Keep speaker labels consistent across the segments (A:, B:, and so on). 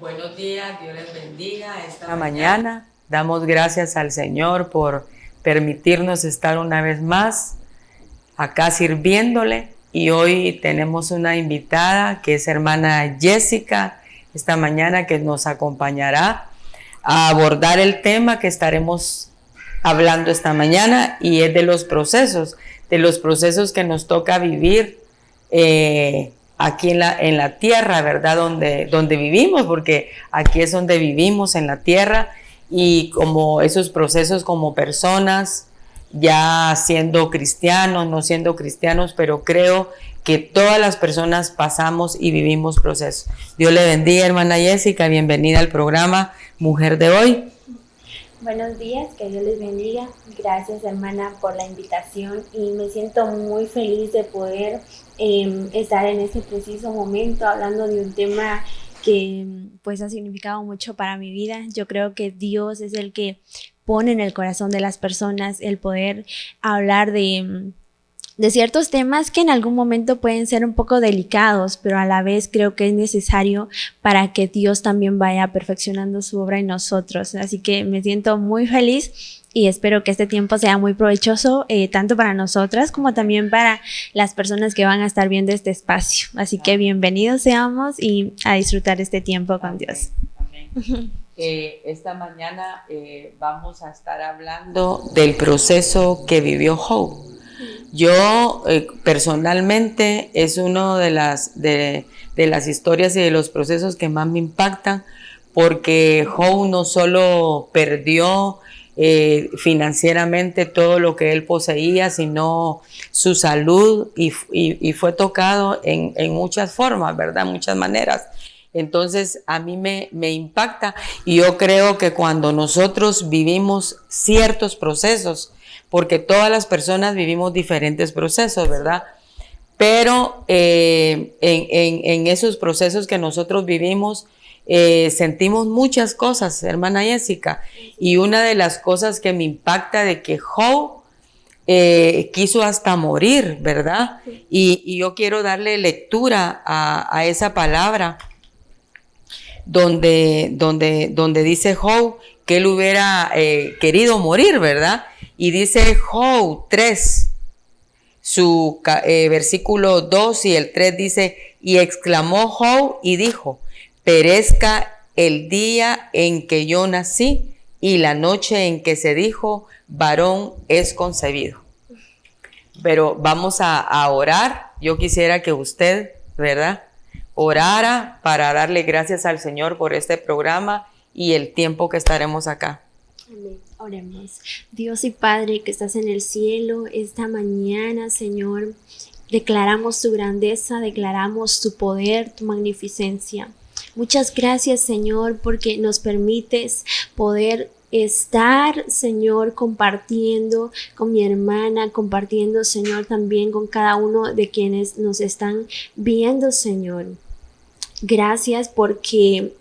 A: Buenos días, Dios les bendiga. Esta mañana damos gracias al Señor por permitirnos estar una vez más acá sirviéndole. Y hoy tenemos una invitada que es hermana Jessica, esta mañana, que nos acompañará a abordar el tema que estaremos hablando esta mañana, y es de los procesos que nos toca vivir aquí en la tierra, ¿verdad? Donde vivimos, porque aquí es donde vivimos, en la tierra, y como esos procesos como personas, ya siendo cristianos, no siendo cristianos, pero creo que todas las personas pasamos y vivimos procesos. Dios le bendiga, hermana Jessica, bienvenida al programa Mujer de Hoy.
B: Buenos días, que Dios les bendiga. Gracias, hermana, por la invitación, y me siento muy feliz de poder estar en este preciso momento hablando de un tema que pues ha significado mucho para mi vida. Yo creo que Dios es el que pone en el corazón de las personas el poder hablar de ciertos temas que en algún momento pueden ser un poco delicados, pero a la vez creo que es necesario para que Dios también vaya perfeccionando su obra en nosotros. Así que me siento muy feliz y espero que este tiempo sea muy provechoso, tanto para nosotras como también para las personas que van a estar viendo este espacio. Así que bienvenidos seamos y a disfrutar este tiempo con Dios.
A: Amén. Esta mañana vamos a estar hablando del proceso que vivió Job. Yo personalmente es una de las historias y de los procesos que más me impactan, porque Job no solo perdió financieramente todo lo que él poseía, sino su salud, y fue tocado en muchas formas, ¿verdad? Muchas maneras. Entonces a mí me impacta, y yo creo que cuando nosotros vivimos ciertos procesos, porque todas las personas vivimos diferentes procesos, ¿verdad? Pero en esos procesos que nosotros vivimos, sentimos muchas cosas, hermana Jessica, y una de las cosas que me impacta de que Job quiso hasta morir, ¿verdad? Y yo quiero darle lectura a esa palabra donde dice Job que él hubiera querido morir, ¿verdad? Y dice Job 3, su versículo 2 y el 3 dice: y exclamó Job y dijo: perezca el día en que yo nací y la noche en que se dijo, varón es concebido. Pero vamos a orar. Yo quisiera que usted, ¿verdad?, orara para darle gracias al Señor por este programa y el tiempo que estaremos acá.
B: Amén. Oremos. Dios y Padre que estás en el cielo, esta mañana, Señor, declaramos tu grandeza, declaramos tu poder, tu magnificencia. Muchas gracias, Señor, porque nos permites poder estar, Señor, compartiendo con mi hermana, compartiendo, Señor, también con cada uno de quienes nos están viendo, Señor. Gracias porque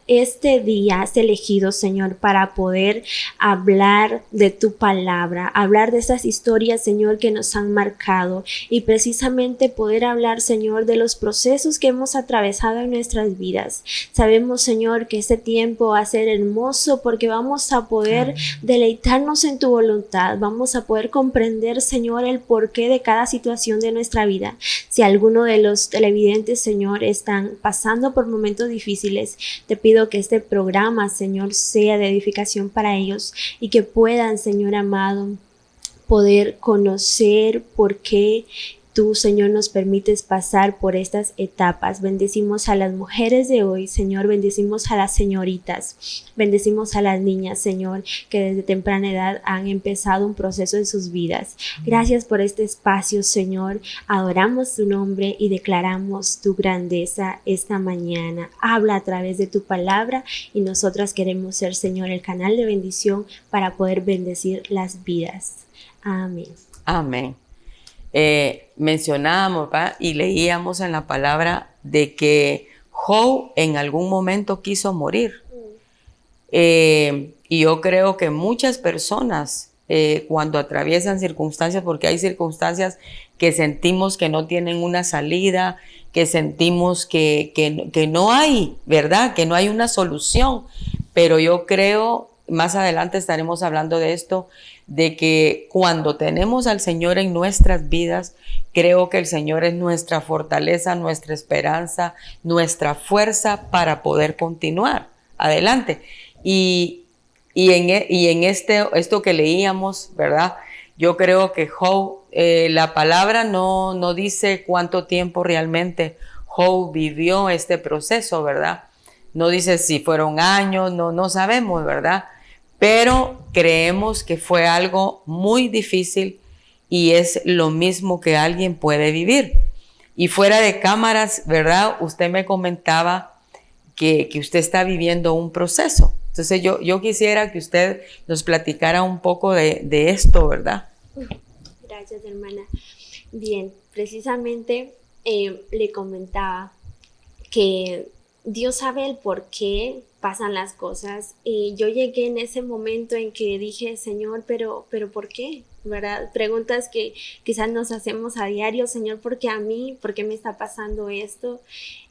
B: este día has elegido, Señor, para poder hablar de tu palabra, hablar de esas historias, Señor, que nos han marcado, y precisamente poder hablar, Señor, de los procesos que hemos atravesado en nuestras vidas. Sabemos, Señor, que este tiempo va a ser hermoso porque vamos a poder deleitarnos en tu voluntad, vamos a poder comprender, Señor, el porqué de cada situación de nuestra vida. Si alguno de los televidentes, Señor, están pasando por momentos difíciles, te pido que este programa, Señor, sea de edificación para ellos y que puedan, Señor amado, poder conocer por qué tú, Señor, nos permites pasar por estas etapas. Bendecimos a las mujeres de hoy, Señor, bendecimos a las señoritas, bendecimos a las niñas, Señor, que desde temprana edad han empezado un proceso en sus vidas. Gracias por este espacio, Señor. Adoramos tu nombre y declaramos tu grandeza esta mañana. Habla a través de tu palabra y nosotras queremos ser, Señor, el canal de bendición para poder bendecir las vidas. Amén.
A: Amén. Mencionábamos, ¿verdad?, y leíamos en la palabra de que Job en algún momento quiso morir. Y yo creo que muchas personas cuando atraviesan circunstancias, porque hay circunstancias que sentimos que no tienen una salida, que sentimos que no hay, ¿verdad? Que no hay una solución. Pero yo creo, más adelante estaremos hablando de esto, de que cuando tenemos al Señor en nuestras vidas, creo que el Señor es nuestra fortaleza, nuestra esperanza, nuestra fuerza para poder continuar adelante. Y en esto que leíamos, ¿verdad? Yo creo que Job, la palabra no dice cuánto tiempo realmente Job vivió este proceso, ¿verdad? No dice si fueron años, no sabemos, ¿verdad? Pero creemos que fue algo muy difícil y es lo mismo que alguien puede vivir. Y fuera de cámaras, ¿verdad? Usted me comentaba que usted está viviendo un proceso. Entonces yo quisiera que usted nos platicara un poco de esto, ¿verdad?
B: Gracias, hermana. Bien, precisamente le comentaba que Dios sabe el por qué pasan las cosas y yo llegué en ese momento en que dije, Señor, pero ¿por qué? ¿Verdad? Preguntas que quizás nos hacemos a diario, Señor, ¿por qué a mí? ¿Por qué me está pasando esto?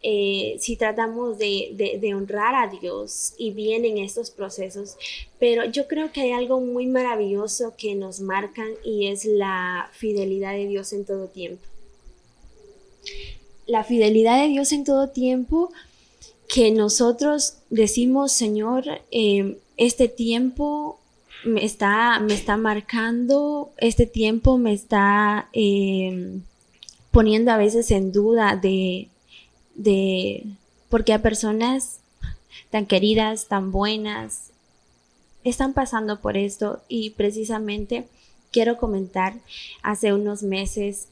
B: Si tratamos de honrar a Dios y bien en estos procesos, pero yo creo que hay algo muy maravilloso que nos marcan y es la fidelidad de Dios en todo tiempo. La fidelidad de Dios en todo tiempo, que nosotros decimos, Señor, este tiempo me está marcando, este tiempo me está poniendo a veces en duda de porque a personas tan queridas, tan buenas, están pasando por esto. Y precisamente quiero comentar, hace unos meses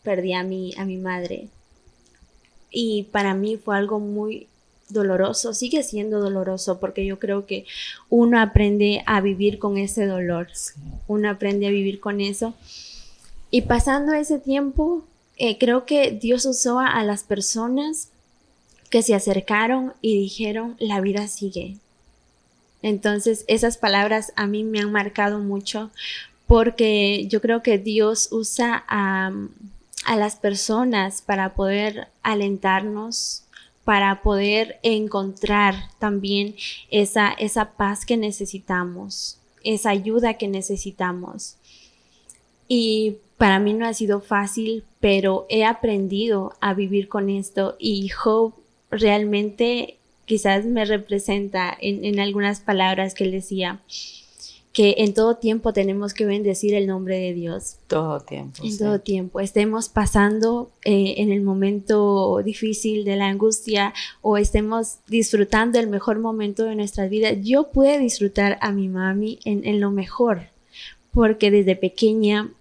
B: perdí a mi madre. Y para mí fue algo muy doloroso, sigue siendo doloroso, porque yo creo que uno aprende a vivir con ese dolor, uno aprende a vivir con eso. Y pasando ese tiempo, creo que Dios usó a las personas que se acercaron y dijeron, la vida sigue. Entonces esas palabras a mí me han marcado mucho, porque yo creo que Dios usa a las personas para poder alentarnos, para poder encontrar también esa paz que necesitamos, esa ayuda que necesitamos. Y para mí no ha sido fácil, pero he aprendido a vivir con esto, y Job realmente quizás me representa en algunas palabras que él decía, que en todo tiempo tenemos que bendecir el nombre de Dios.
A: Todo tiempo.
B: En todo tiempo. Estemos pasando en el momento difícil de la angustia o estemos disfrutando el mejor momento de nuestra vida. Yo pude disfrutar a mi mami en lo mejor, porque desde pequeña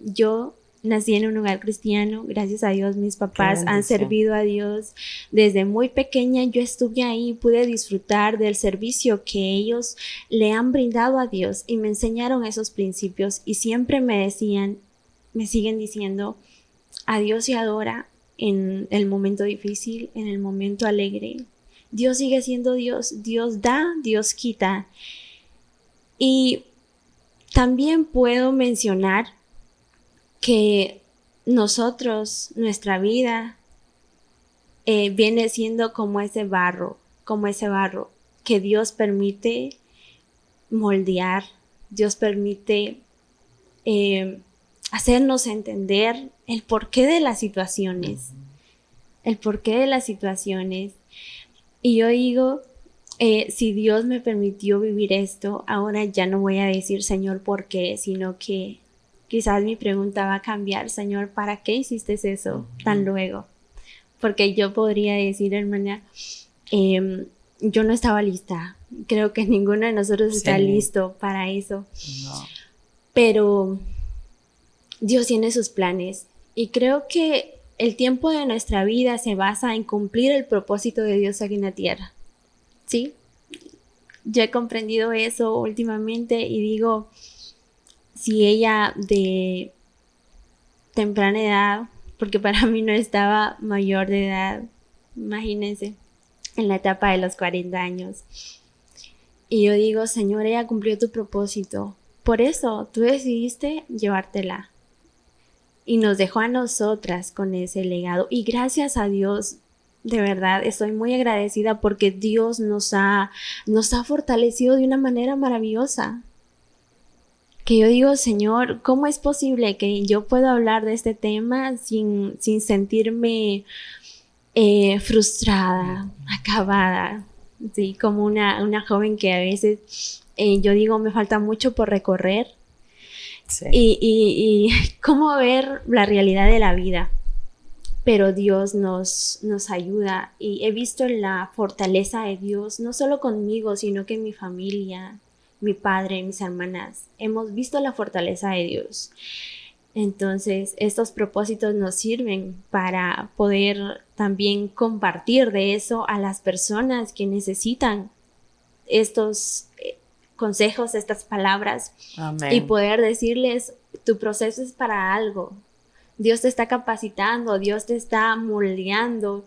B: yo nací en un hogar cristiano, gracias a Dios mis papás han servido a Dios. Desde muy pequeña yo estuve ahí, pude disfrutar del servicio que ellos le han brindado a Dios y me enseñaron esos principios, y siempre me decían, me siguen diciendo, a Dios se adora en el momento difícil, en el momento alegre. Dios sigue siendo Dios, Dios da, Dios quita. Y también puedo mencionar que nosotros, nuestra vida viene siendo como ese barro que Dios permite moldear, Dios permite hacernos entender el porqué de las situaciones, Y yo digo, si Dios me permitió vivir esto, ahora ya no voy a decir, Señor, ¿por qué? Sino que quizás mi pregunta va a cambiar, Señor, ¿para qué hiciste eso tan luego? Porque yo podría decir, hermana, yo no estaba lista. Creo que ninguno de nosotros está listo para eso. No. Pero Dios tiene sus planes. Y creo que el tiempo de nuestra vida se basa en cumplir el propósito de Dios aquí en la tierra. ¿Sí? Yo he comprendido eso últimamente y digo, si ella de temprana edad, porque para mí no estaba mayor de edad, imagínense, en la etapa de los 40 años. Y yo digo, Señor, ella cumplió tu propósito. Por eso tú decidiste llevártela. y nos dejó a nosotras con ese legado. Y gracias a Dios, de verdad, estoy muy agradecida porque Dios nos ha fortalecido de una manera maravillosa. Que yo digo, Señor, ¿cómo es posible que yo pueda hablar de este tema sin sentirme frustrada, acabada? Sí, como una joven que a veces yo digo, me falta mucho por recorrer. Sí. Y cómo ver la realidad de la vida. Pero Dios nos ayuda y he visto la fortaleza de Dios, no solo conmigo, sino que en mi familia, mi padre, mis hermanas. Hemos visto la fortaleza de Dios. Entonces, estos propósitos nos sirven para poder también compartir de eso a las personas que necesitan estos consejos, estas palabras. Amén. Y poder decirles, tu proceso es para algo. Dios te está capacitando, Dios te está moldeando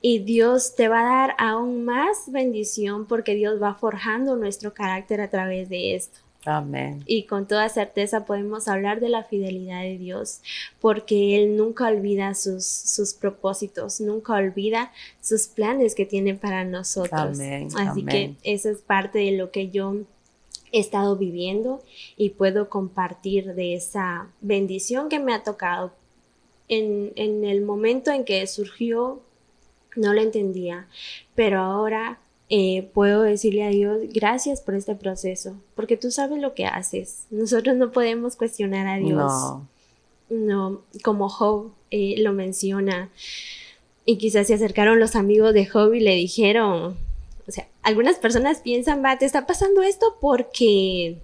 B: y Dios te va a dar aún más bendición porque Dios va forjando nuestro carácter a través de esto.
A: Amén.
B: Y con toda certeza podemos hablar de la fidelidad de Dios porque Él nunca olvida sus propósitos, nunca olvida sus planes que tiene para nosotros.
A: Amén.
B: Así que eso es parte de lo que yo he estado viviendo y puedo compartir de esa bendición que me ha tocado. En el momento en que surgió, no lo entendía, pero ahora puedo decirle a Dios, gracias por este proceso, porque tú sabes lo que haces. Nosotros no podemos cuestionar a Dios. No, como Job lo menciona. Y quizás se acercaron los amigos de Job y le dijeron, o sea, algunas personas piensan, te está pasando esto porque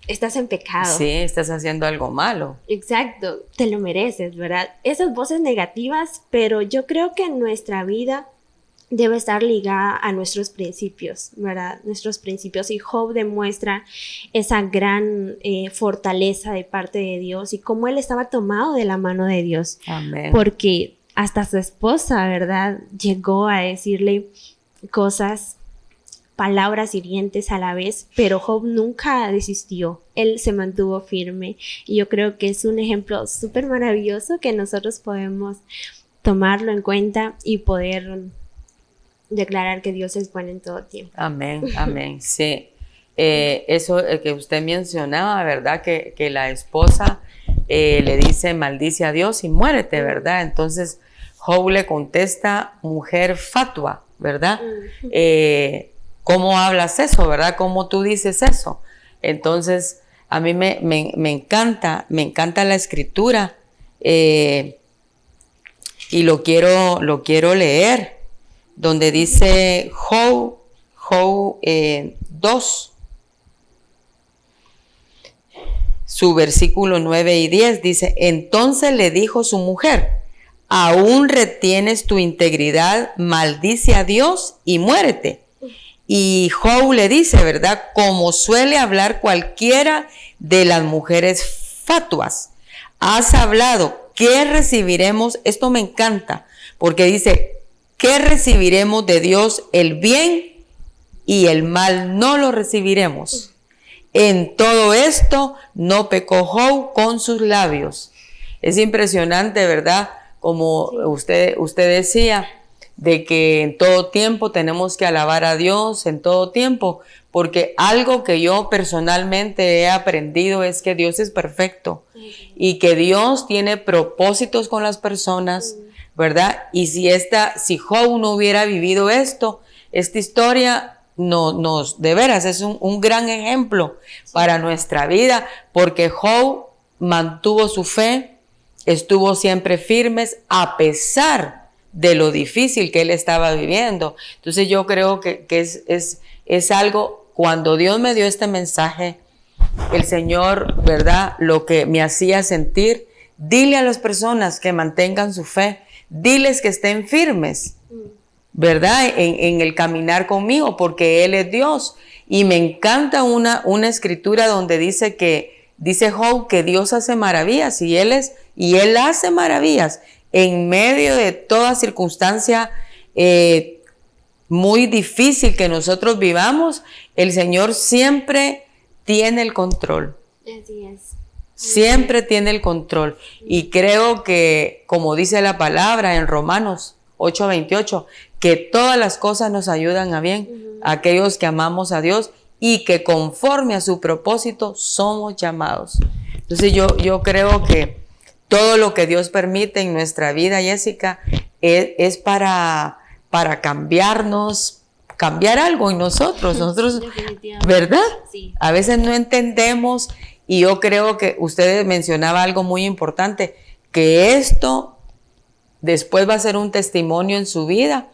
B: estás en pecado.
A: Sí, estás haciendo algo malo.
B: Exacto, te lo mereces, ¿verdad? Esas voces negativas, pero yo creo que nuestra vida debe estar ligada a nuestros principios, ¿verdad? Nuestros principios. Y Job demuestra esa gran fortaleza de parte de Dios y cómo él estaba tomado de la mano de Dios.
A: Amén.
B: Porque hasta su esposa, ¿verdad? Llegó a decirle cosas, palabras hirientes a la vez, pero Job nunca desistió, él se mantuvo firme y yo creo que es un ejemplo súper maravilloso que nosotros podemos tomarlo en cuenta y poder declarar que Dios es bueno en todo tiempo.
A: Amén, amén, sí. Eso que usted mencionaba, ¿verdad? Que la esposa le dice, maldice a Dios y muérete, ¿verdad? Entonces Job le contesta, mujer fatua, ¿verdad? ¿Cómo hablas eso, verdad? ¿Cómo tú dices eso? Entonces, a mí me encanta la escritura y lo quiero leer, donde dice Job 2, su versículo 9 y 10, dice, entonces le dijo su mujer, aún retienes tu integridad, maldice a Dios y muérete. Y Job le dice, ¿verdad? Como suele hablar cualquiera de las mujeres fatuas. Has hablado, ¿qué recibiremos? Esto me encanta, porque dice, ¿qué recibiremos de Dios? El bien y el mal no lo recibiremos. En todo esto no pecó Job con sus labios. Es impresionante, ¿verdad? Como usted decía, de que en todo tiempo tenemos que alabar a Dios, en todo tiempo, porque algo que yo personalmente he aprendido es que Dios es perfecto y que Dios tiene propósitos con las personas, ¿verdad? Y si Job no hubiera vivido esta historia de veras es un gran ejemplo para nuestra vida, porque Job mantuvo su fe, estuvo siempre firmes a pesar de lo difícil que él estaba viviendo. Entonces yo creo que es algo, cuando Dios me dio este mensaje, el Señor, ¿verdad? Lo que me hacía sentir, dile a las personas que mantengan su fe, diles que estén firmes, ¿verdad? En el caminar conmigo, porque Él es Dios. Y me encanta una escritura donde dice Job que Dios hace maravillas y Él hace maravillas. En medio de toda circunstancia muy difícil que nosotros vivamos, el Señor siempre tiene el control.
B: Así es.
A: Siempre tiene el control. Y creo que, como dice la palabra en Romanos 8:28, que todas las cosas nos ayudan a bien, a aquellos que amamos a Dios y que conforme a su propósito somos llamados. Entonces yo creo que todo lo que Dios permite en nuestra vida, Jessica, es para cambiarnos, cambiar algo en nosotros, ¿verdad?
B: Sí.
A: A veces no entendemos, y yo creo que usted mencionaba algo muy importante, que esto después va a ser un testimonio en su vida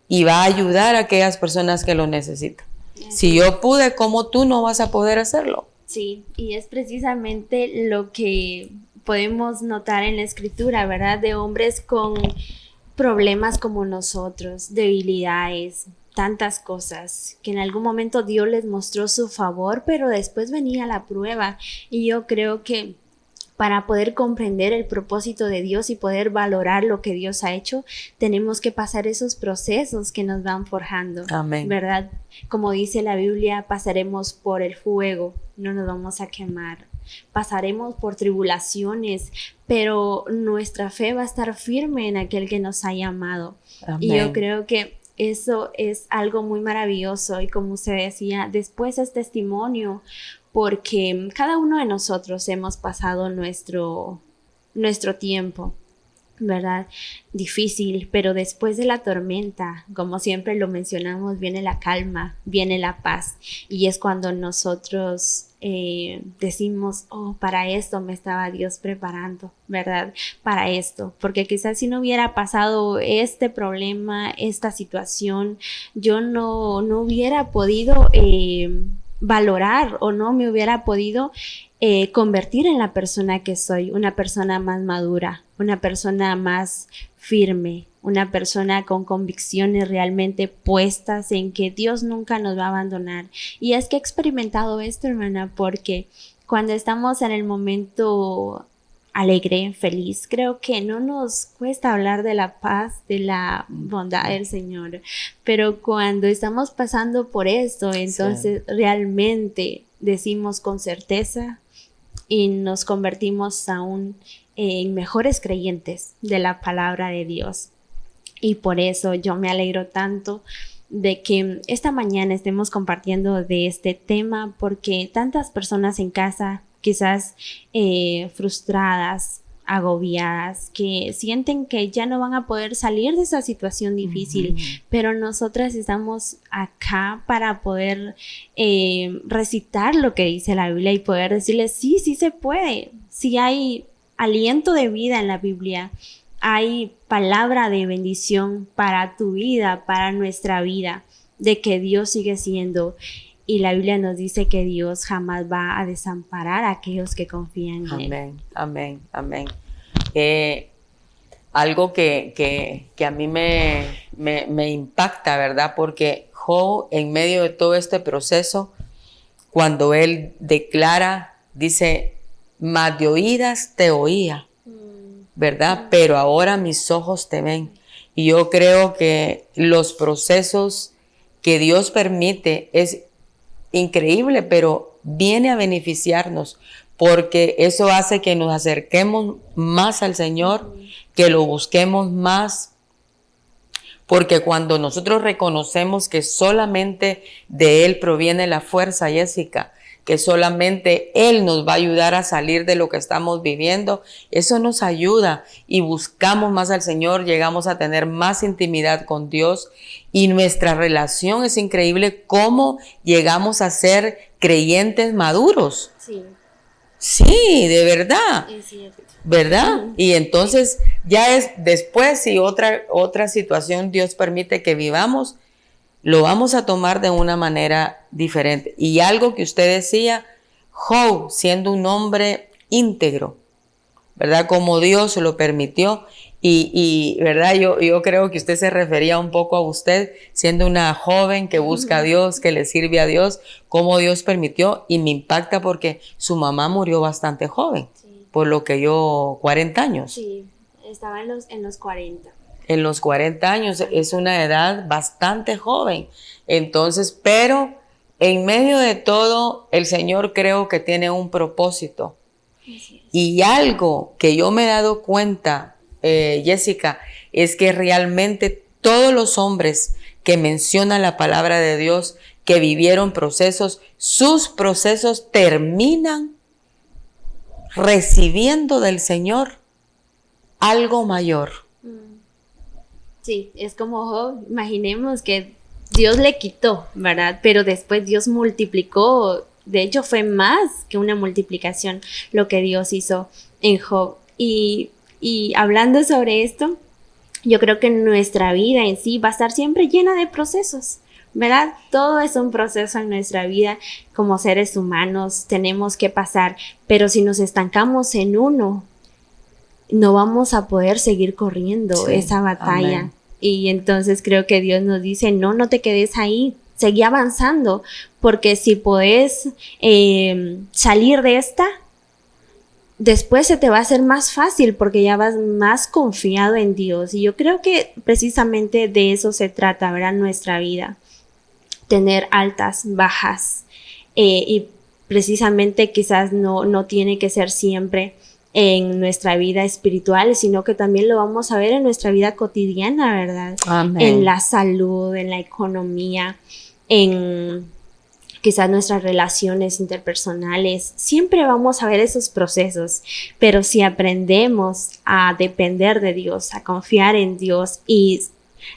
A: y va a ayudar a aquellas personas que lo necesitan. Si yo pude, ¿cómo tú no vas a poder hacerlo?
B: Sí, y es precisamente lo que podemos notar en la escritura, ¿verdad? De hombres con problemas como nosotros, debilidades, tantas cosas, que en algún momento Dios les mostró su favor, pero después venía la prueba. Y yo creo que para poder comprender el propósito de Dios y poder valorar lo que Dios ha hecho, tenemos que pasar esos procesos que nos van forjando.
A: Amén.
B: ¿Verdad? Como dice la Biblia, pasaremos por el fuego, no nos vamos a quemar. Pasaremos por tribulaciones, pero nuestra fe va a estar firme en aquel que nos ha llamado.
A: Amén.
B: Y yo creo que eso es algo muy maravilloso, y como usted decía, después es testimonio, porque cada uno de nosotros hemos pasado nuestro tiempo, ¿verdad? Difícil, pero después de la tormenta, como siempre lo mencionamos, viene la calma, viene la paz, y es cuando nosotros decimos, oh, para esto me estaba Dios preparando, ¿verdad? Para esto, porque quizás si no hubiera pasado este problema, esta situación, yo no hubiera podido valorar, o no me hubiera podido convertir en la persona que soy, una persona más madura, una persona más firme, una persona con convicciones realmente puestas en que Dios nunca nos va a abandonar. Y es que he experimentado esto, hermana, porque cuando estamos en el momento alegre, feliz, creo que no nos cuesta hablar de la paz, de la bondad del Señor, pero cuando estamos pasando por esto, entonces realmente decimos con certeza y nos convertimos aún en mejores creyentes de la palabra de Dios. Y por eso yo me alegro tanto de que esta mañana estemos compartiendo de este tema, porque tantas personas en casa quizás frustradas, agobiadas, que sienten que ya no van a poder salir de esa situación difícil, pero nosotras estamos acá para poder recitar lo que dice la Biblia y poder decirles, sí, sí se puede, sí hay aliento de vida en la Biblia, hay palabra de bendición para tu vida, para nuestra vida, de que Dios sigue siendo. Y la Biblia nos dice que Dios jamás va a desamparar a aquellos que confían en Él.
A: Amén, amén, amén. Algo que a mí me impacta, ¿verdad? Porque Job, en medio de todo este proceso, cuando él declara, dice, mas de oídas te oía, ¿verdad? Pero ahora mis ojos te ven. Y yo creo que los procesos que Dios permite es increíble, pero viene a beneficiarnos, porque eso hace que nos acerquemos más al Señor, que lo busquemos más, porque cuando nosotros reconocemos que solamente de Él proviene la fuerza, Jessica, que solamente Él nos va a ayudar a salir de lo que estamos viviendo, eso nos ayuda y buscamos más al Señor, llegamos a tener más intimidad con Dios y nuestra relación es increíble cómo llegamos a ser creyentes maduros.
B: Sí.
A: Sí, de verdad.
B: Es cierto.
A: ¿Verdad? Y entonces ya es después, si otra situación Dios permite que vivamos, lo vamos a tomar de una manera diferente. Y algo que usted decía, Job, siendo un hombre íntegro, ¿verdad? Como Dios lo permitió. Y ¿verdad? Yo creo que usted se refería un poco a usted, siendo una joven que busca a Dios, que le sirve a Dios, cómo Dios permitió. Y me impacta porque su mamá murió bastante joven, por lo que 40 años.
B: Sí, estaba en los 40.
A: En los 40 años es una edad bastante joven. Entonces, pero en medio de todo, el Señor creo que tiene un propósito. Y algo que yo me he dado cuenta, Jessica, es que realmente todos los hombres que mencionan la palabra de Dios, que vivieron procesos, sus procesos terminan recibiendo del Señor algo mayor.
B: Sí, es como Job. Imaginemos que Dios le quitó, ¿verdad? Pero después Dios multiplicó. De hecho, fue más que una multiplicación lo que Dios hizo en Job. Y hablando sobre esto, yo creo que nuestra vida en sí va a estar siempre llena de procesos, ¿verdad? Todo es un proceso en nuestra vida. Como seres humanos tenemos que pasar, pero si nos estancamos en uno, no vamos a poder seguir corriendo esa batalla. Amén. Y entonces creo que Dios nos dice, no te quedes ahí, seguí avanzando, porque si podés salir de esta, después se te va a hacer más fácil porque ya vas más confiado en Dios. Y yo creo que precisamente de eso se trata, ¿verdad? Nuestra vida, tener altas, bajas, y precisamente quizás no tiene que ser siempre en nuestra vida espiritual, sino que también lo vamos a ver en nuestra vida cotidiana, ¿verdad? Amén. En la salud, en la economía, en quizás nuestras relaciones interpersonales. Siempre vamos a ver esos procesos, pero si aprendemos a depender de Dios, a confiar en Dios y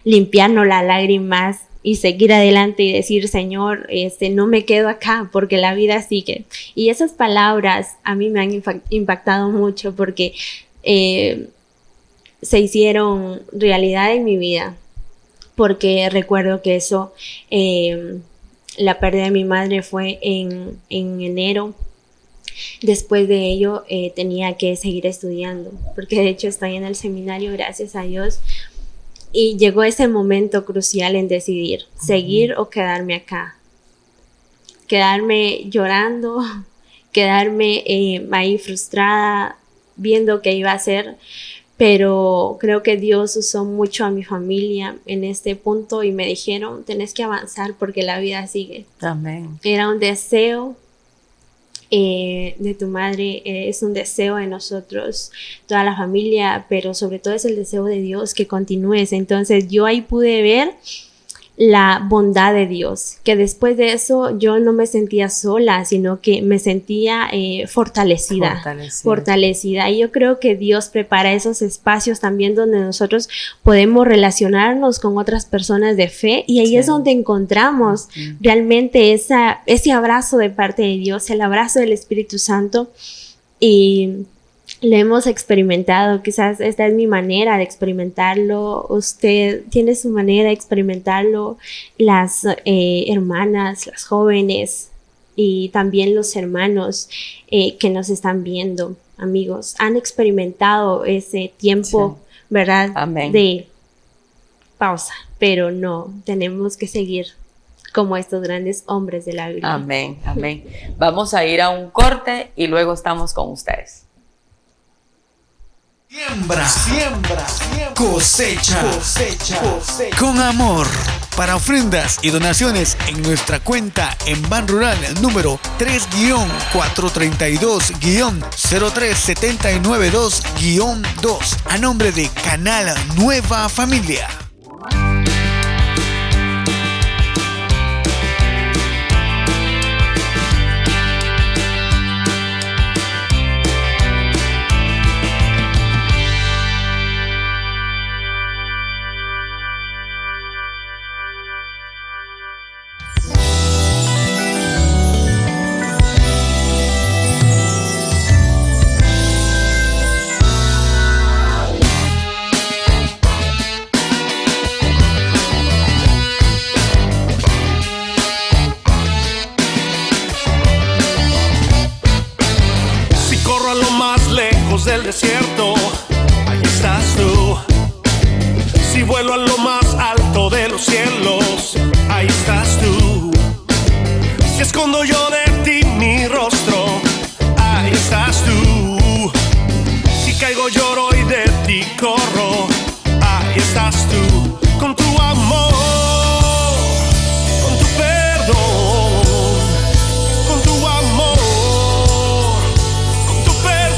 B: limpiarnos las lágrimas y seguir adelante y decir, Señor, no me quedo acá porque la vida sigue. Y esas palabras a mí me han impactado mucho porque se hicieron realidad en mi vida, porque recuerdo que eso, la pérdida de mi madre fue en enero. Después de ello tenía que seguir estudiando, porque de hecho estoy en el seminario, gracias a Dios. Y llegó ese momento crucial en decidir seguir o quedarme acá. Quedarme llorando, quedarme ahí frustrada, viendo qué iba a hacer. Pero creo que Dios usó mucho a mi familia en este punto y me dijeron, tenés que avanzar porque la vida sigue.
A: Amén.
B: Era un deseo de tu madre, es un deseo de nosotros, toda la familia, pero sobre todo es el deseo de Dios que continúes. Entonces yo ahí pude ver la bondad de Dios, que después de eso yo no me sentía sola, sino que me sentía fortalecida. Y yo creo que Dios prepara esos espacios también donde nosotros podemos relacionarnos con otras personas de fe, y ahí es donde encontramos realmente ese abrazo de parte de Dios, el abrazo del Espíritu Santo. Y lo hemos experimentado, quizás esta es mi manera de experimentarlo, usted tiene su manera de experimentarlo, las hermanas, las jóvenes y también los hermanos que nos están viendo, amigos, han experimentado ese tiempo, ¿verdad? Amén. De pausa, pero no, tenemos que seguir como estos grandes hombres de la Biblia.
A: Amén, amén. Vamos a ir a un corte y luego estamos con ustedes.
C: Siembra, cosecha. Con amor. Para ofrendas y donaciones en nuestra cuenta en Ban Rural número 3-432-03792-2 a nombre de Canal Nueva Familia.
D: Del desierto, ahí estás tú. Si vuelo a lo más alto de los cielos, ahí estás tú. Si escondo yo de ti mi rostro, ahí estás tú. Si caigo lloro y de ti corro, ahí estás tú. Con tu amor, con tu perdón, con tu amor, con tu perdón.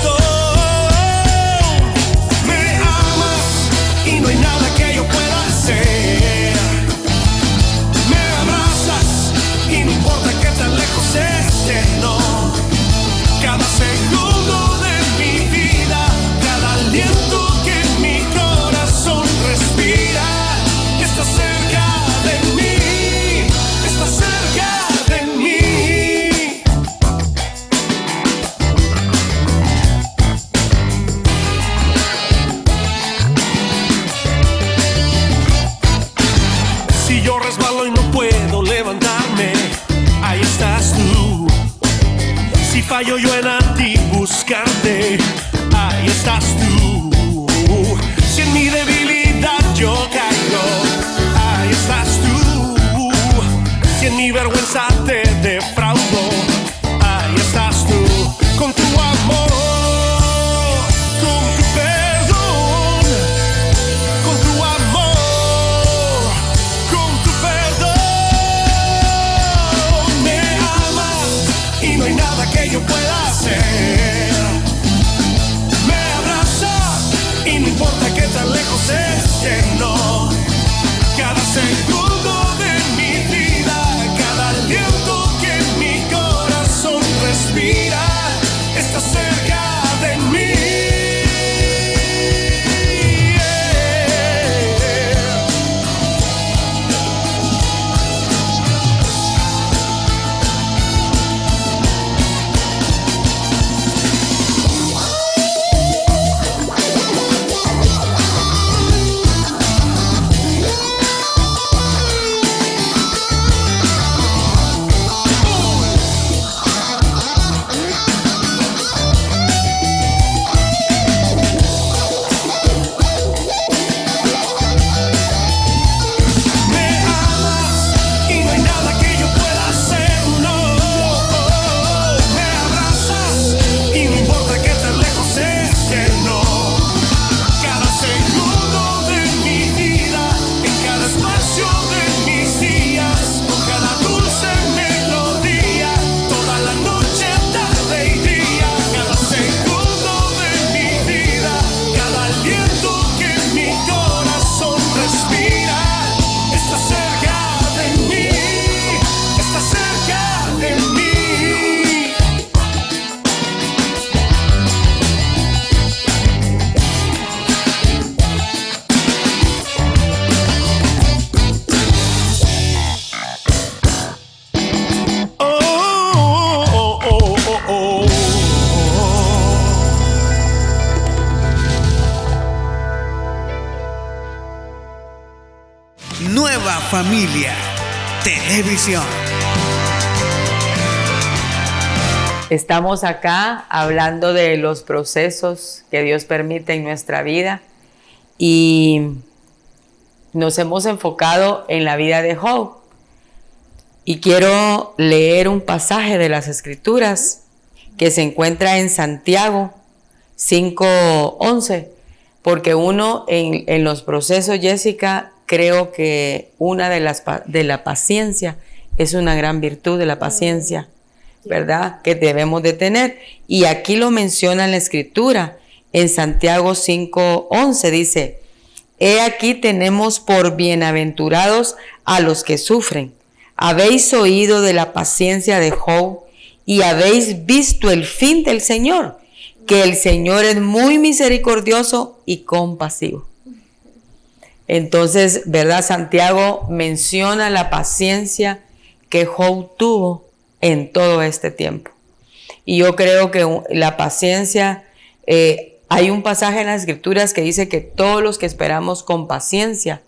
D: hallo yo en ti buscarte, ahí estás tú. Si en mi debilidad yo caigo, ahí estás tú. Si en mi vergüenza te defraudo, ahí estás tú. Con tu amor, con tu perdón, con tu amor, con tu perdón. Me amas y no hay nada que yo pueda hacer. Me abrazas y no importa que tan lejos esté, no. Cada segundo de mi vida, cada aliento que mi corazón respira, está cerca de mí.
C: Nueva Familia Televisión.
A: Estamos acá hablando de los procesos que Dios permite en nuestra vida y nos hemos enfocado en la vida de Job. Y quiero leer un pasaje de las Escrituras que se encuentra en Santiago 5:11, porque uno en los procesos, Jessica, creo que una de la paciencia es una gran virtud de la paciencia, ¿verdad? Que debemos de tener. Y aquí lo menciona en la Escritura, en Santiago 5:11, dice: he aquí tenemos por bienaventurados a los que sufren. Habéis oído de la paciencia de Job y habéis visto el fin del Señor, que el Señor es muy misericordioso y compasivo. Entonces, ¿verdad? Santiago menciona la paciencia que Job tuvo en todo este tiempo. Y yo creo que la paciencia, hay un pasaje en las Escrituras que dice que todos los que esperamos con paciencia,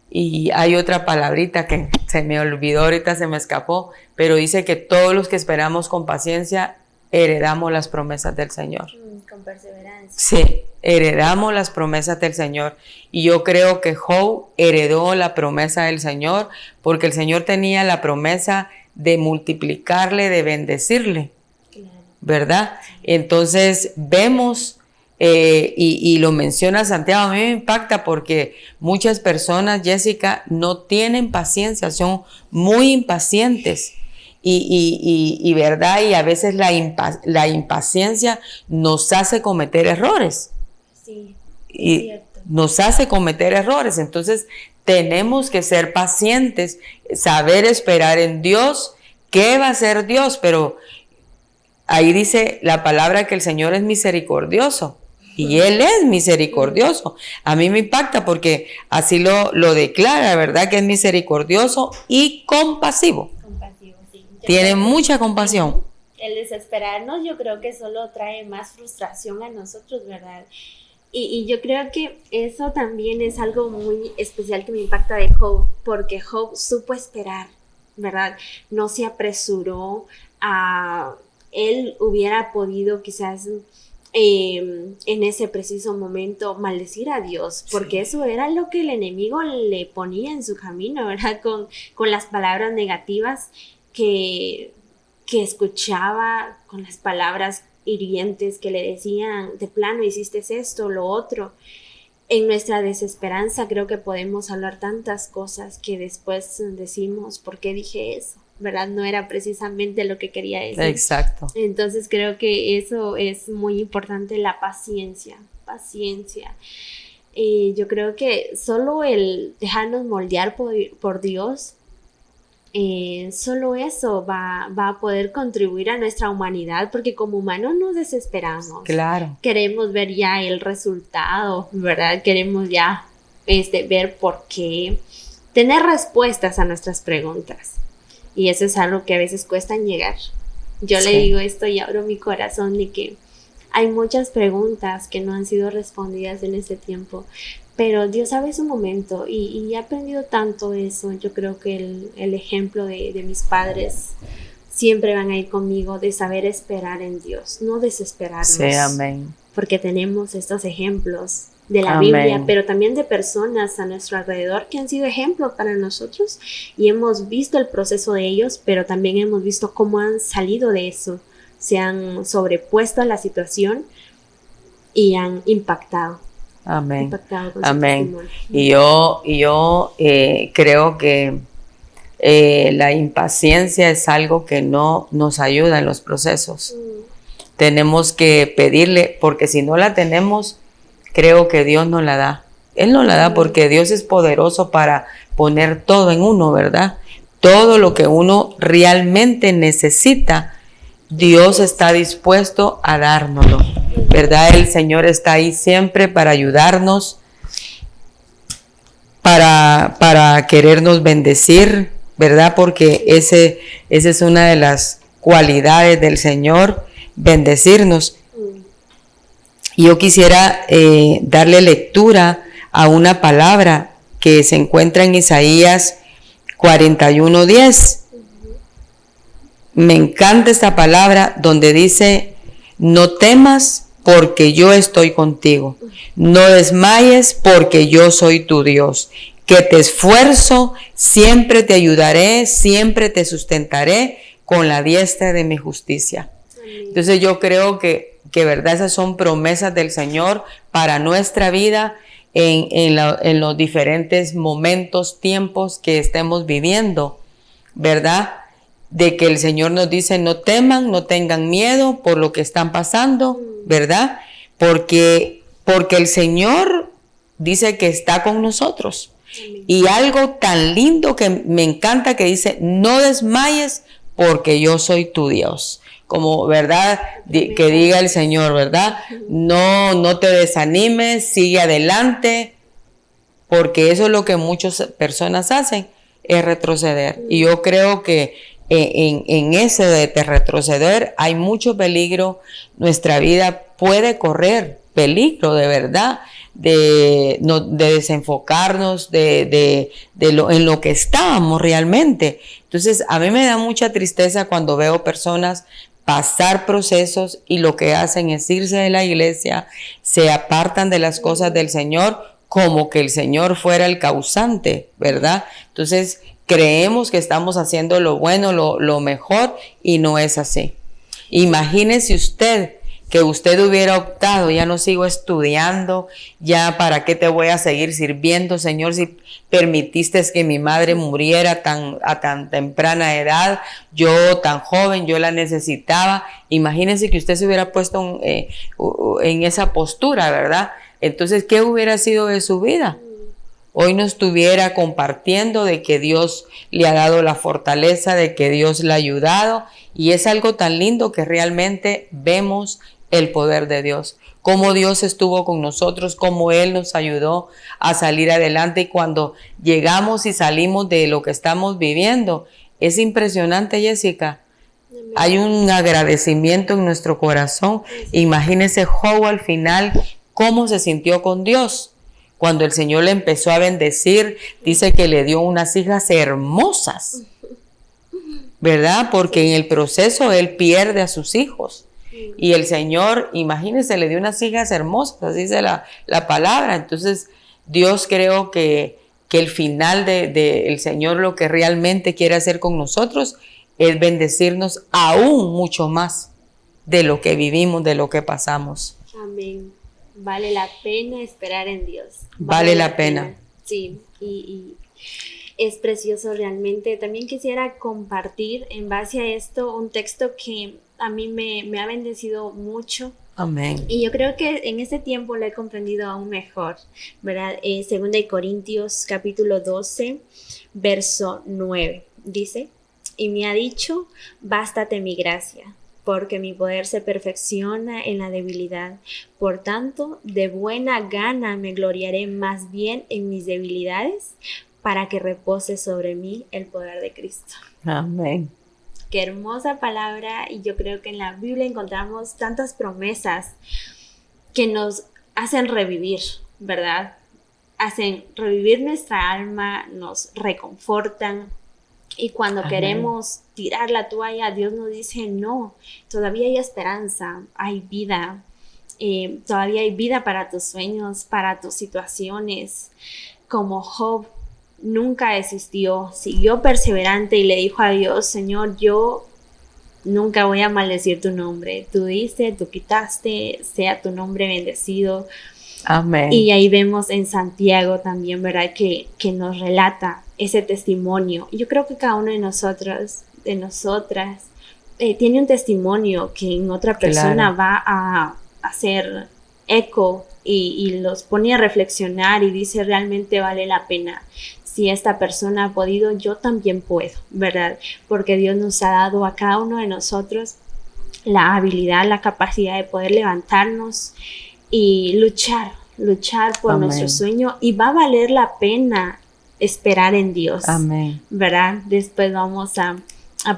A: y hay otra palabrita que se me olvidó, ahorita se me escapó, pero dice que todos los que esperamos con paciencia heredamos las promesas del Señor.
B: Con perseverancia.
A: Sí, heredamos las promesas del Señor. Y yo creo que Job heredó la promesa del Señor porque el Señor tenía la promesa de multiplicarle, de bendecirle, claro, ¿verdad? Entonces vemos, y lo menciona Santiago, a mí me impacta porque muchas personas, Jessica, no tienen paciencia, son muy impacientes. Y verdad, y a veces la impaciencia nos hace cometer errores.
B: Sí,
A: y
B: cierto.
A: Nos hace cometer errores. Entonces tenemos que ser pacientes, saber esperar en Dios. ¿Qué va a hacer Dios? Pero ahí dice la palabra que el Señor es misericordioso. Y Él es misericordioso. A mí me impacta porque así lo declara, ¿verdad? Que es misericordioso y compasivo. Tiene mucha compasión.
B: El desesperarnos, yo creo que solo trae más frustración a nosotros, ¿verdad? Y yo creo que eso también es algo muy especial que me impacta de Job, porque Job supo esperar, ¿verdad? No se apresuró a él hubiera podido quizás en ese preciso momento maldecir a Dios, porque eso era lo que el enemigo le ponía en su camino, ¿verdad? Con las palabras negativas que escuchaba, con las palabras hirientes que le decían, de plano hiciste esto, lo otro. En nuestra desesperanza creo que podemos hablar tantas cosas que después decimos, ¿por qué dije eso? ¿Verdad? No era precisamente lo que quería decir.
A: Exacto.
B: Entonces creo que eso es muy importante, la paciencia. Yo creo que solo el dejarnos moldear por Dios, solo eso va a poder contribuir a nuestra humanidad, porque como humanos nos desesperamos.
A: Claro.
B: Queremos ver ya el resultado, ¿verdad? Queremos ya ver por qué, tener respuestas a nuestras preguntas. Y eso es algo que a veces cuesta llegar. Yo le digo esto y abro mi corazón de que hay muchas preguntas que no han sido respondidas en este tiempo, pero Dios sabe su momento y he aprendido tanto eso. Yo creo que el ejemplo de mis padres siempre van a ir conmigo, de saber esperar en Dios, no desesperarnos.
A: Sí, amén.
B: Porque tenemos estos ejemplos de la
A: Amén.
B: Biblia, pero también de personas a nuestro alrededor que han sido ejemplos para nosotros y hemos visto el proceso de ellos, pero también hemos visto cómo han salido de eso, se han sobrepuesto a la situación y han impactado.
A: Amén.
B: Con
A: amén. Y yo creo que la impaciencia es algo que no nos ayuda en los procesos. Tenemos que pedirle, porque si no la tenemos, creo que Dios nos la da. Él nos la da porque Dios es poderoso para poner todo en uno, ¿verdad? Todo lo que uno realmente necesita, Dios está dispuesto a dárnoslo, ¿verdad? El Señor está ahí siempre para ayudarnos, para querernos bendecir, ¿verdad? Porque esa es una de las cualidades del Señor, bendecirnos. Y yo quisiera darle lectura a una palabra que se encuentra en Isaías 41:10. Me encanta esta palabra donde dice: no temas porque yo estoy contigo, no desmayes porque yo soy tu Dios, que te esfuerzo, siempre te ayudaré, siempre te sustentaré con la diestra de mi justicia. Entonces yo creo que verdad, esas son promesas del Señor para nuestra vida en los diferentes momentos, tiempos que estemos viviendo, ¿verdad? De que el Señor nos dice: no teman, no tengan miedo por lo que están pasando, ¿verdad? Porque el Señor dice que está con nosotros. Y algo tan lindo que me encanta que dice: no desmayes porque yo soy tu Dios. Como, ¿verdad? Que diga el Señor, ¿verdad? No te desanimes, sigue adelante, porque eso es lo que muchas personas hacen, es retroceder. Y yo creo que en ese de retroceder hay mucho peligro. Nuestra vida puede correr peligro, de verdad, de desenfocarnos en lo que estábamos realmente. Entonces, a mí me da mucha tristeza cuando veo personas pasar procesos y lo que hacen es irse de la iglesia, se apartan de las cosas del Señor, como que el Señor fuera el causante, ¿verdad? Entonces, creemos que estamos haciendo lo bueno, lo mejor, y no es así. Imagínese usted que usted hubiera optado: ya no sigo estudiando, ya para qué te voy a seguir sirviendo, Señor, si permitiste que mi madre muriera a tan temprana edad, yo tan joven, yo la necesitaba. Imagínese que usted se hubiera puesto en esa postura, ¿verdad? Entonces, ¿qué hubiera sido de su vida? Hoy no estuviera compartiendo de que Dios le ha dado la fortaleza, de que Dios le ha ayudado, y es algo tan lindo que realmente vemos el poder de Dios, cómo Dios estuvo con nosotros, cómo Él nos ayudó a salir adelante, y cuando llegamos y salimos de lo que estamos viviendo, es impresionante, Jessica. Hay un agradecimiento en nuestro corazón. Imagínese Job al final, cómo se sintió con Dios. Cuando el Señor le empezó a bendecir, dice que le dio unas hijas hermosas. ¿verdad? Porque en el proceso él pierde a sus hijos. Y el Señor, imagínense, le dio unas hijas hermosas, así dice la palabra. Entonces, Dios creo que el final el Señor lo que realmente quiere hacer con nosotros es bendecirnos aún mucho más de lo que vivimos, de lo que pasamos.
B: Amén. Vale la pena esperar en Dios.
A: Vale la pena.
B: Sí, y es precioso realmente. También quisiera compartir en base a esto un texto que a mí me ha bendecido mucho.
A: Amén.
B: Y yo creo que en este tiempo lo he comprendido aún mejor, ¿verdad? 2 Corintios capítulo 12, verso 9, dice: y me ha dicho, bástate mi gracia, porque mi poder se perfecciona en la debilidad. Por tanto, de buena gana me gloriaré más bien en mis debilidades, para que repose sobre mí el poder de Cristo.
A: Amén.
B: Qué hermosa palabra, y yo creo que en la Biblia encontramos tantas promesas que nos hacen revivir, ¿verdad? Hacen revivir nuestra alma, nos reconfortan, y cuando
A: Amén.
B: Queremos tirar la toalla, Dios nos dice no, todavía hay esperanza, hay vida, todavía hay vida para tus sueños, para tus situaciones. Como Job, nunca desistió, siguió perseverante y le dijo a Dios: Señor, yo nunca voy a maldecir tu nombre. Tú diste, tú quitaste, sea tu nombre bendecido.
A: Amén.
B: Y ahí vemos en Santiago también, ¿verdad? Que nos relata ese testimonio. Yo creo que cada uno de nosotros, de nosotras, tiene un testimonio que en otra persona va a hacer eco y los pone a reflexionar y dice: realmente vale la pena. Si esta persona ha podido, yo también puedo, ¿verdad? Porque Dios nos ha dado a cada uno de nosotros la habilidad, la capacidad de poder levantarnos y luchar por
A: Amén.
B: nuestro sueño, y va a valer la pena esperar en Dios.
A: Amén.
B: ¿Verdad? Después vamos a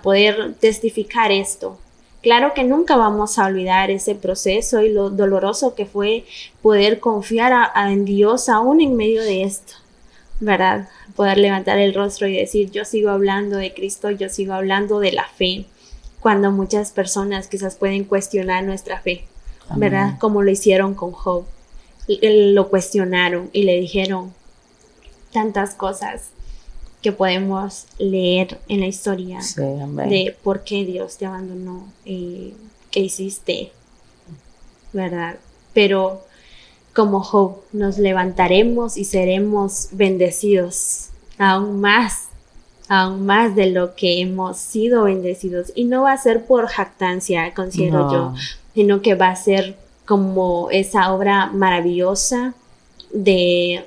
B: poder testificar esto. Claro que nunca vamos a olvidar ese proceso y lo doloroso que fue poder confiar en Dios aún en medio de esto, ¿verdad? Poder levantar el rostro y decir: yo sigo hablando de Cristo, yo sigo hablando de la fe, cuando muchas personas quizás pueden cuestionar nuestra fe, ¿verdad?
A: Amén.
B: Como lo hicieron con Job. Lo cuestionaron y le dijeron tantas cosas que podemos leer en la historia.
A: Sí, amén.
B: De por qué Dios te abandonó, qué hiciste, ¿verdad? Pero como Job nos levantaremos y seremos bendecidos aún más de lo que hemos sido bendecidos. Y no va a ser por jactancia, considero yo, sino que va a ser como esa obra maravillosa de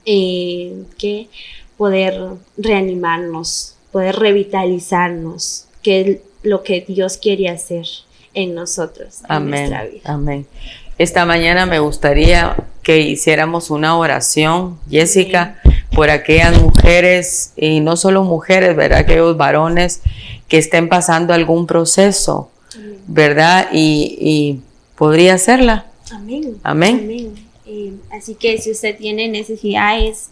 B: que poder reanimarnos, poder revitalizarnos, que es lo que Dios quiere hacer en nosotros, en nuestra vida.
A: Amén. Esta mañana me gustaría que hiciéramos una oración, Jessica, por aquellas mujeres, y no solo mujeres, ¿verdad? Aquellos varones que estén pasando algún proceso, ¿verdad? Y podría hacerla.
B: Amén.
A: Amén.
B: Amén. Así que si usted tiene necesidades,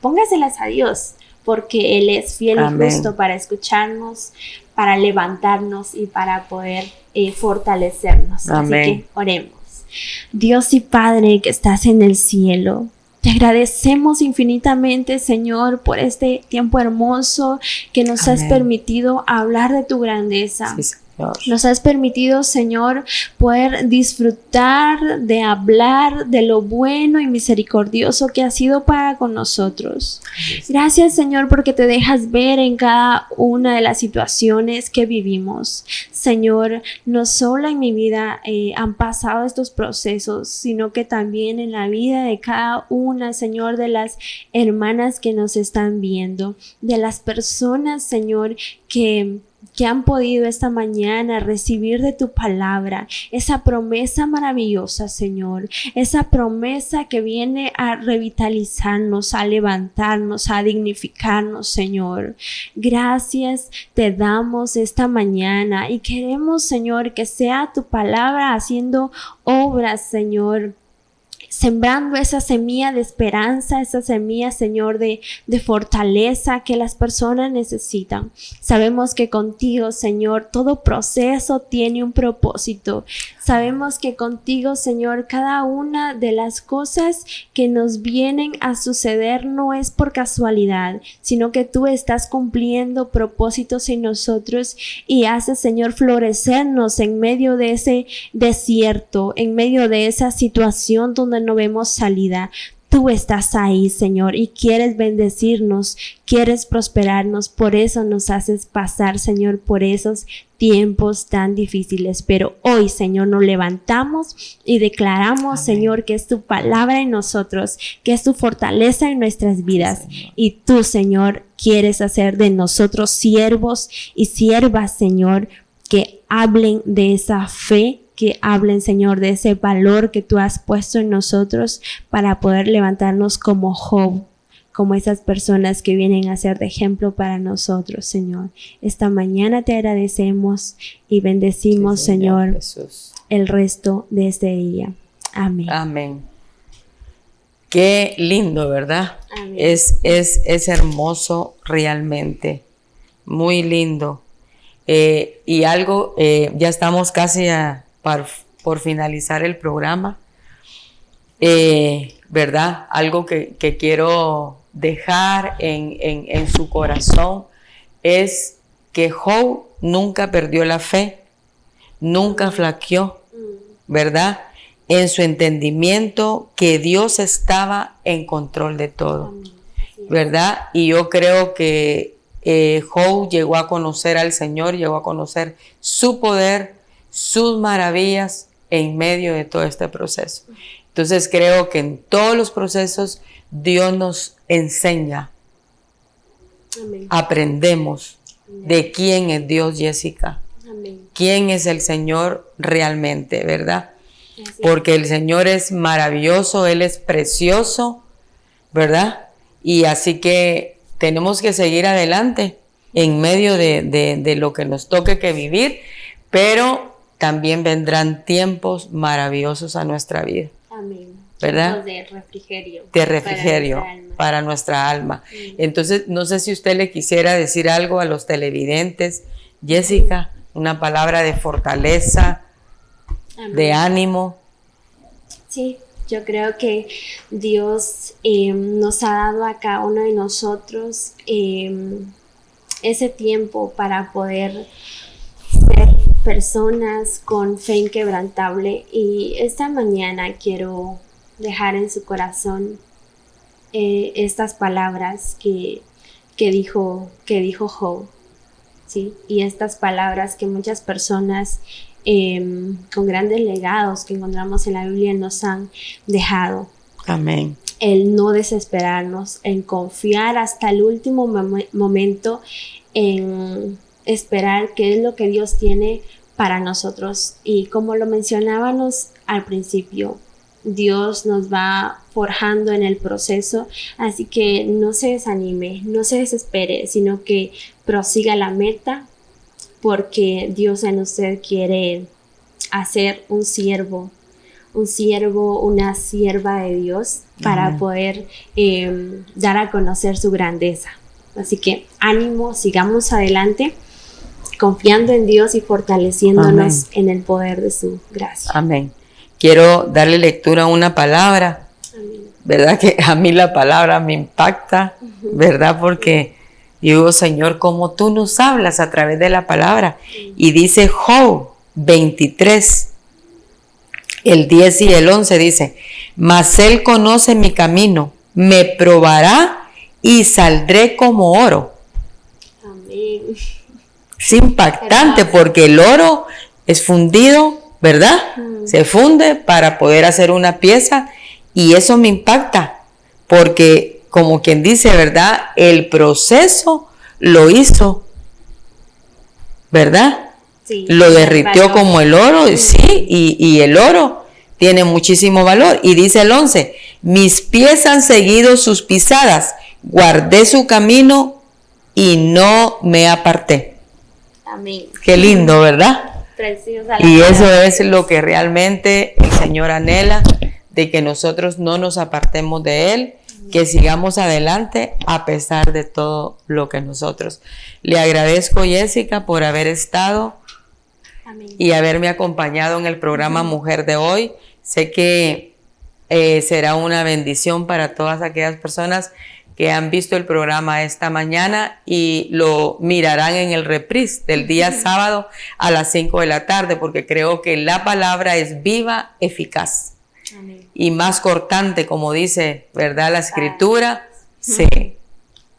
B: póngaselas a Dios, porque Él es fiel
A: Amén.
B: y justo para escucharnos, para levantarnos y para poder fortalecernos.
A: Amén.
B: Así que oremos. Dios y Padre que estás en el cielo, te agradecemos infinitamente, Señor, por este tiempo hermoso que nos
A: Amén.
B: has permitido hablar de tu grandeza.
A: Sí, Señor.
B: Nos has permitido, Señor, poder disfrutar de hablar de lo bueno y misericordioso que has sido para con nosotros. Gracias, Señor, porque te dejas ver en cada una de las situaciones que vivimos. Señor, no solo en mi vida han pasado estos procesos, sino que también en la vida de cada una, Señor, de las hermanas que nos están viendo, de las personas, Señor, que han podido esta mañana recibir de tu palabra esa promesa maravillosa, Señor, esa promesa que viene a revitalizarnos, a levantarnos, a dignificarnos, Señor. Gracias te damos esta mañana y queremos, Señor, que sea tu palabra haciendo obras, Señor, sembrando esa semilla de esperanza, esa semilla, Señor, de fortaleza que las personas necesitan. Sabemos que contigo, Señor, todo proceso tiene un propósito. Sabemos que contigo, Señor, cada una de las cosas que nos vienen a suceder no es por casualidad, sino que tú estás cumpliendo propósitos en nosotros y haces, Señor, florecernos en medio de ese desierto, en medio de esa situación donde no vemos salida. Tú estás ahí, Señor, y quieres bendecirnos, quieres prosperarnos. Por eso nos haces pasar, Señor, por esos tiempos tan difíciles. Pero hoy, Señor, nos levantamos y declaramos, amén, Señor, que es tu palabra en nosotros, que es tu fortaleza en nuestras vidas. Sí, y tú, Señor, quieres hacer de nosotros siervos y siervas, Señor, que hablen de esa fe, que hablen, Señor, de ese valor que tú has puesto en nosotros para poder levantarnos como Job, como esas personas que vienen a ser de ejemplo para nosotros, Señor. Esta mañana te agradecemos y bendecimos, sí, Señor, Jesús, el resto de este día. Amén.
A: Amén. Qué lindo, ¿verdad? Amén. Es hermoso realmente, muy lindo. Y algo, ya estamos casi por finalizar el programa, ¿verdad? Algo que quiero dejar en su corazón es que Job nunca perdió la fe, nunca flaqueó, ¿verdad? En su entendimiento que Dios estaba en control de todo, ¿verdad? Y yo creo que Job llegó a conocer al Señor, llegó a conocer su poder, sus maravillas en medio de todo este proceso. Entonces creo que en todos los procesos Dios nos enseña, amén, aprendemos, amén, de quién es Dios, Jessica, amén, quién es el Señor realmente, ¿verdad? Porque el Señor es maravilloso, Él es precioso, ¿verdad? Y así que tenemos que seguir adelante en medio de lo que nos toque que vivir, pero también vendrán tiempos maravillosos a nuestra vida. Amén. ¿Verdad? De refrigerio para nuestra alma. Entonces, no sé si usted le quisiera decir algo a los televidentes, Jessica, una palabra de fortaleza, amén, de ánimo.
B: Sí, yo creo que Dios nos ha dado a cada uno de nosotros ese tiempo para poder ser personas con fe inquebrantable, y esta mañana quiero dejar en su corazón estas palabras que dijo Job, ¿sí? Y estas palabras que muchas personas con grandes legados que encontramos en la Biblia nos han dejado.
A: Amén.
B: El no desesperarnos, en confiar hasta el último momento, en esperar qué es lo que Dios tiene para nosotros. Y como lo mencionábamos al principio, Dios nos va forjando en el proceso, así que no se desanime, no se desespere, sino que prosiga la meta, porque Dios en usted quiere hacer un siervo, una sierva de Dios, para poder dar a conocer su grandeza. Así que ánimo, sigamos adelante, confiando en Dios y fortaleciéndonos, amén, en el poder de su gracia.
A: Amén. Quiero darle lectura a una palabra, amén, ¿verdad? Que a mí la palabra me impacta, ¿verdad? Porque digo, Señor, como tú nos hablas a través de la palabra. Y dice Job 23, el 10 y el 11 dice: mas Él conoce mi camino, me probará y saldré como oro. Amén. Es impactante porque el oro es fundido, ¿verdad? Se funde para poder hacer una pieza, y eso me impacta porque, como quien dice, ¿verdad? El proceso lo hizo, ¿verdad? Sí, lo derritió como el oro, sí, y el oro tiene muchísimo valor. Y dice el 11, mis pies han seguido sus pisadas, guardé su camino y no me aparté. Amén. Qué lindo, ¿verdad? Preciosa. Y eso es lo que realmente el Señor anhela de que nosotros no nos apartemos de Él, que sigamos adelante a pesar de todo lo que nosotros. Le agradezco, Jessica, por haber estado y haberme acompañado en el programa Mujer de hoy. Sé que será una bendición para todas aquellas personas que han visto el programa esta mañana y lo mirarán en el reprise del día sábado a las 5 de la tarde, porque creo que la palabra es viva, eficaz. Amén. Y más cortante, como dice, ¿verdad? La escritura, sí,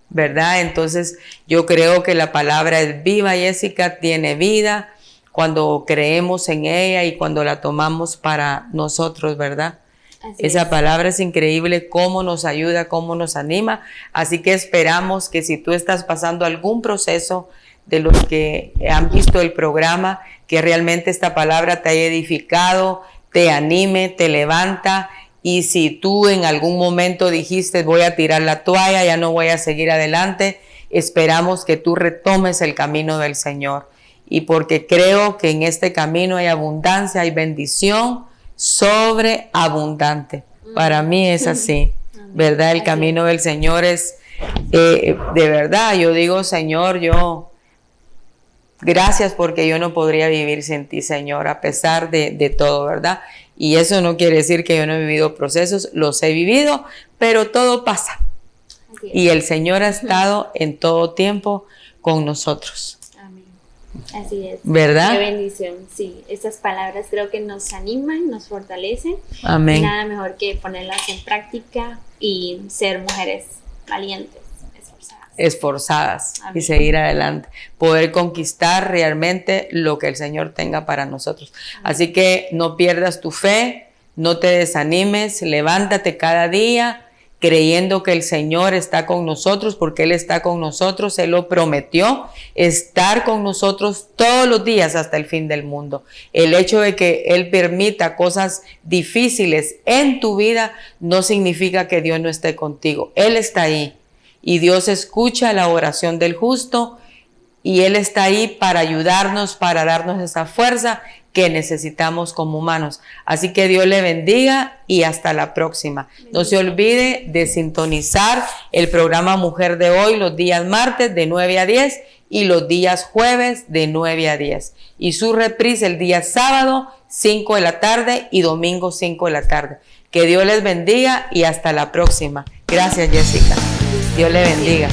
A: ¿verdad? Entonces yo creo que la palabra es viva, Jessica, tiene vida cuando creemos en ella y cuando la tomamos para nosotros, ¿verdad? Esa palabra es increíble, cómo nos ayuda, cómo nos anima. Así que esperamos que si tú estás pasando algún proceso de los que han visto el programa, que realmente esta palabra te haya edificado, te anime, te levanta. Y si tú en algún momento dijiste voy a tirar la toalla, ya no voy a seguir adelante, esperamos que tú retomes el camino del Señor. Y porque creo que en este camino hay abundancia, hay bendición sobreabundante. Para mí es así, ¿verdad? El camino del Señor es, de verdad, yo digo, Señor, gracias porque yo no podría vivir sin ti, Señor, a pesar de todo, ¿verdad? Y eso no quiere decir que yo no he vivido procesos, los he vivido, pero todo pasa. Y el Señor ha estado en todo tiempo con nosotros.
B: Así es.
A: ¿Verdad?
B: Qué bendición. Sí, estas palabras creo que nos animan, nos fortalecen.
A: Amén.
B: Y nada mejor que ponerlas en práctica y ser mujeres valientes, esforzadas. Y
A: seguir adelante. Poder conquistar realmente lo que el Señor tenga para nosotros. Amén. Así que no pierdas tu fe, no te desanimes, levántate cada día creyendo que el Señor está con nosotros, porque Él está con nosotros, Él lo prometió, estar con nosotros todos los días hasta el fin del mundo. El hecho de que Él permita cosas difíciles en tu vida no significa que Dios no esté contigo. Él está ahí y Dios escucha la oración del justo y Él está ahí para ayudarnos, para darnos esa fuerza que necesitamos como humanos. Así que Dios le bendiga y hasta la próxima. No se olvide de sintonizar el programa Mujer de Hoy los días martes de 9 a 10 y los días jueves de 9 a 10. Y su reprise el día sábado 5 de la tarde y domingo 5 de la tarde. Que Dios les bendiga y hasta la próxima. Gracias, Jessica. Dios le bendiga.